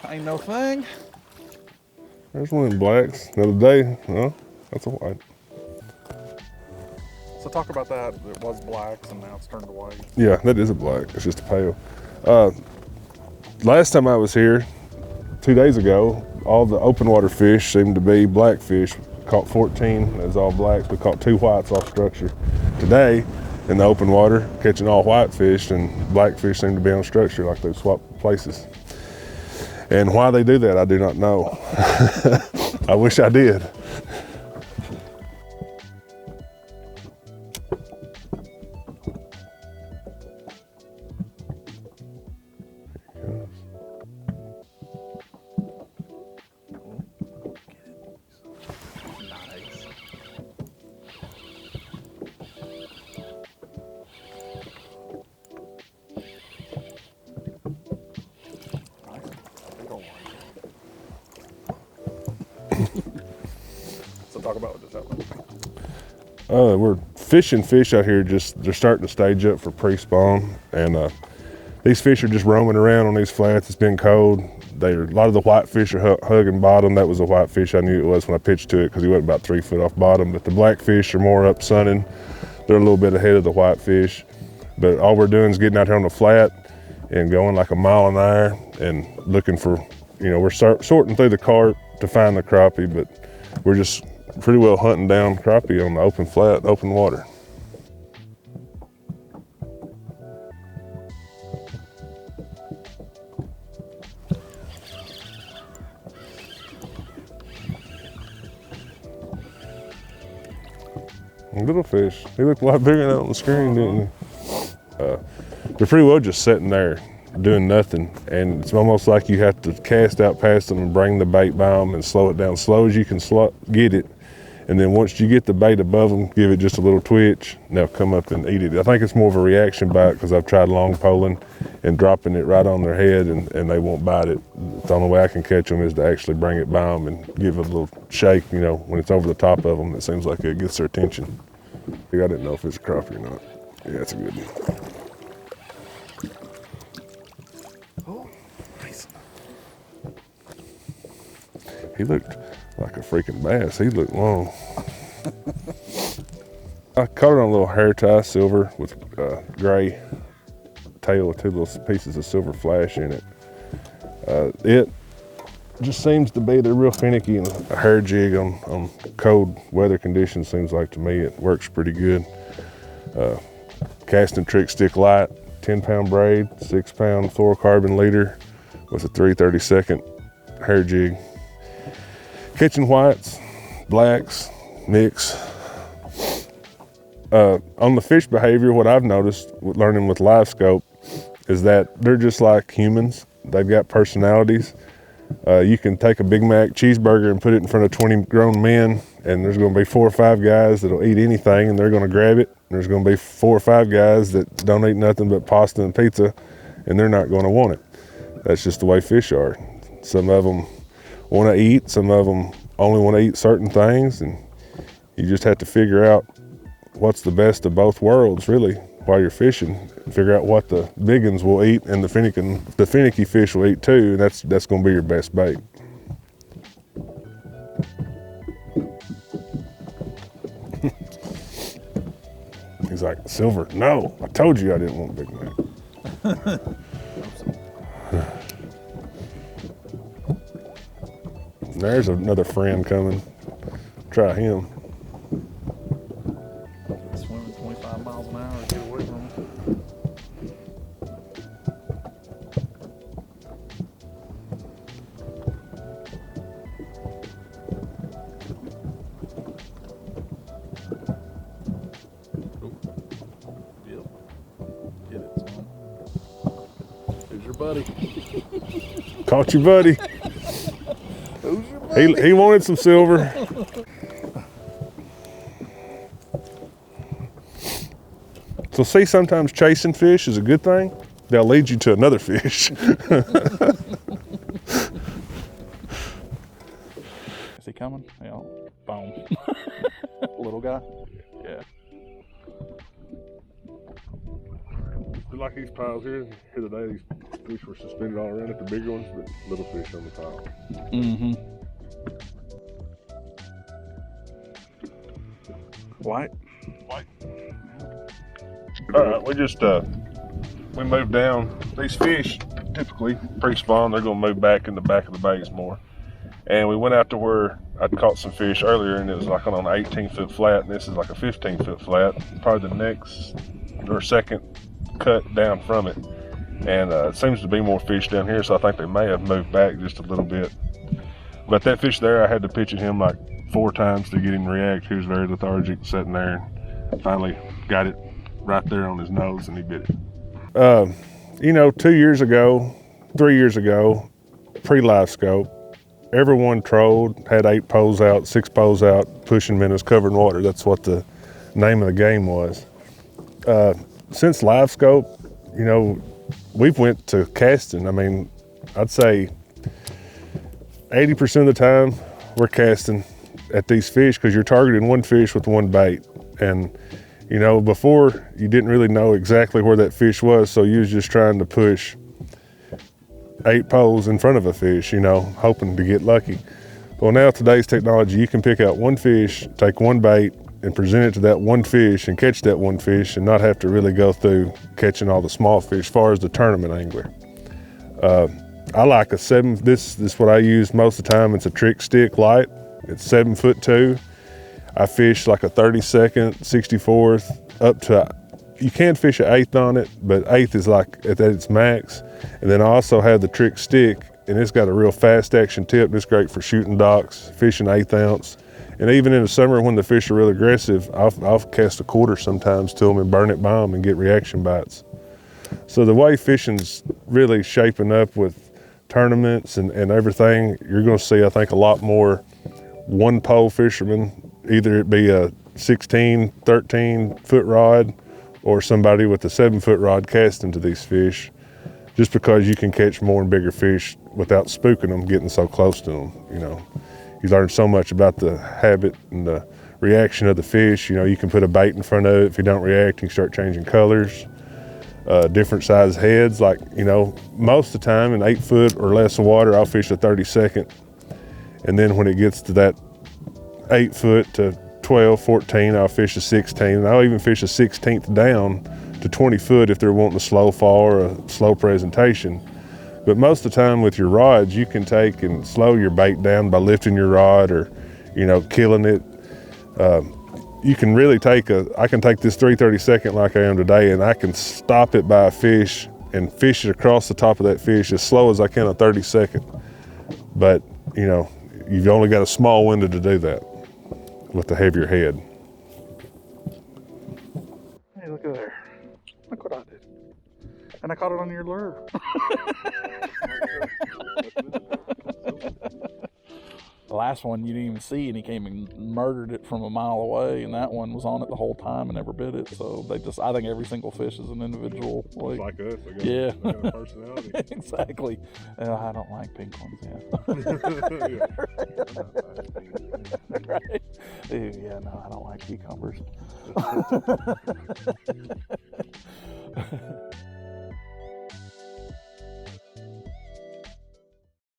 Ain't no thing. There's one in blacks the other day. Well, that's a white. So talk about that. It was blacks and now it's turned to white. Yeah, that is a black. It's just a pale. Last time I was here, 2 days ago, all the open water fish seemed to be blackfish. Caught 14, it was all blacks. We caught 2 whites off structure. Today, in the open water, catching all whitefish, and blackfish seem to be on structure, like they've swapped places. And why they do that, I do not know. I wish I did. Nice. Big old white. So talk about what just happened. We're fishing fish out here. They're starting to stage up for pre-spawn, and these fish are just roaming around on these flats. It's been cold. A lot of the whitefish are hugging bottom. That was a whitefish. I knew it was when I pitched to it because he went about 3 foot off bottom. But the blackfish are more up sunning. They're a little bit ahead of the whitefish. But all we're doing is getting out here on the flat and going like a mile an hour and looking for, we're sorting through the cart to find the crappie, but we're just pretty well hunting down crappie on the open flat, open water. Little fish. He looked a lot bigger than that on the screen, didn't he? They're pretty well just sitting there doing nothing, and it's almost like you have to cast out past them and bring the bait by them and slow it down slow as you can get it. And then once you get the bait above them, give it just a little twitch, and they'll come up and eat it. I think it's more of a reaction bite because I've tried long poling and dropping it right on their head, and they won't bite it. The only way I can catch them is to actually bring it by them and give it a little shake, when it's over the top of them. It seems like it gets their attention. I didn't know if it's a crappie or not. Yeah, it's a good one. Oh, nice. He looked like a freaking bass. He looked long. I caught it on a little hair tie silver with gray tail with 2 little pieces of silver flash in it. It just seems to be, they're real finicky, and a hair jig on cold weather conditions seems like to me it works pretty good. Casting trick stick light, 10-pound braid, 6-pound fluorocarbon leader with a 3/32 hair jig. Catching whites, blacks, mix. On the fish behavior, what I've noticed with learning with live scope is that they're just like humans. They've got personalities. You can take a Big Mac cheeseburger and put it in front of 20 grown men, and there's going to be 4 or 5 guys that'll eat anything, and they're going to grab it. And there's going to be 4 or 5 guys that don't eat nothing but pasta and pizza, and they're not going to want it. That's just the way fish are. Some of them want to eat, some of them only want to eat certain things, and you just have to figure out what's the best of both worlds, really, while you're fishing. Figure out what the big ones will eat and the finicky fish will eat too, and that's going to be your best bait. He's like, silver? No, I told you I didn't want Big Mac. There's another friend coming. Try him. Swimming 25 miles an hour to get away from him. Yep. Get it, son. Who's your buddy? Caught you, buddy. Who's your buddy? He wanted some silver. So see, sometimes chasing fish is a good thing. They'll lead you to another fish. Is he coming? Yeah. Boom. Little guy? Yeah. like these piles here today, these fish were suspended all around it, the bigger ones, but little fish on the pile. Mm-hmm. White. All right, we just we moved down. These fish typically pre-spawn, they're gonna move back in the back of the bays more. And we went out to where I'd caught some fish earlier, and it was like on an 18-foot flat, and this is like a 15-foot flat, probably the next or second cut down from it. And it seems to be more fish down here, so I think they may have moved back just a little bit. But that fish there, I had to pitch at him like 4 times to get him to react. He was very lethargic, sitting there, and finally got it right there on his nose, and he bit it. You know, 2 years ago, 3 years ago, pre-live scope, everyone trolled, had 8 poles out, 6 poles out, pushing them in as covered in water. That's what the name of the game was. Since live scope, you know, we've went to casting. I mean, I'd say 80% of the time we're casting at these fish because you're targeting one fish with one bait. And, you know, before you didn't really know exactly where that fish was, so you was just trying to push 8 poles in front of a fish, you know, hoping to get lucky. Well, now today's technology, you can pick out one fish, take one bait, and present it to that one fish and catch that one fish and not have to really go through catching all the small fish as far as the tournament angler. I like a 7, this is what I use most of the time. It's a trick stick light. It's 7'2". I fish like a 32nd, 64th, up to, you can fish an 1/8 on it, but 1/8 is like at its max. And then I also have the trick stick, and it's got a real fast action tip. It's great for shooting docks, fishing 1/8 ounce. And even in the summer when the fish are real aggressive, I'll cast a 1/4 sometimes to them and burn it by them and get reaction bites. So the way fishing's really shaping up with tournaments and everything, you're gonna see, I think, a lot more one pole fishermen, either it be a 16, 13-foot rod or somebody with a 7-foot rod casting to these fish, just because you can catch more and bigger fish without spooking them, getting so close to them, you know. You learn so much about the habit and the reaction of the fish. You know, you can put a bait in front of it. If you don't react, you can start changing colors. Different size heads, like, you know, most of the time in 8 foot or less of water, I'll fish a 32nd. And then when it gets to that 8 foot to 12, 14, I'll fish a 16. And I'll even fish a 16th down to 20 foot if they're wanting a slow fall or a slow presentation. But most of the time with your rods, you can take and slow your bait down by lifting your rod or, you know, killing it. You can really I can take this 3/32 like I am today, and I can stop it by a fish and fish it across the top of that fish as slow as I can a 32nd. But, you know, you've only got a small window to do that with the heavier head. Hey, look at there. Look what I did. And I caught it on your lure. The last one you didn't even see, and he came and murdered it from a mile away, and that one was on it the whole time and never bit it. So I think every single fish is an individual. Like us, yeah. They got a personality. Exactly. I don't like pink ones, yeah. Right. Ew, yeah, no, I don't like cucumbers.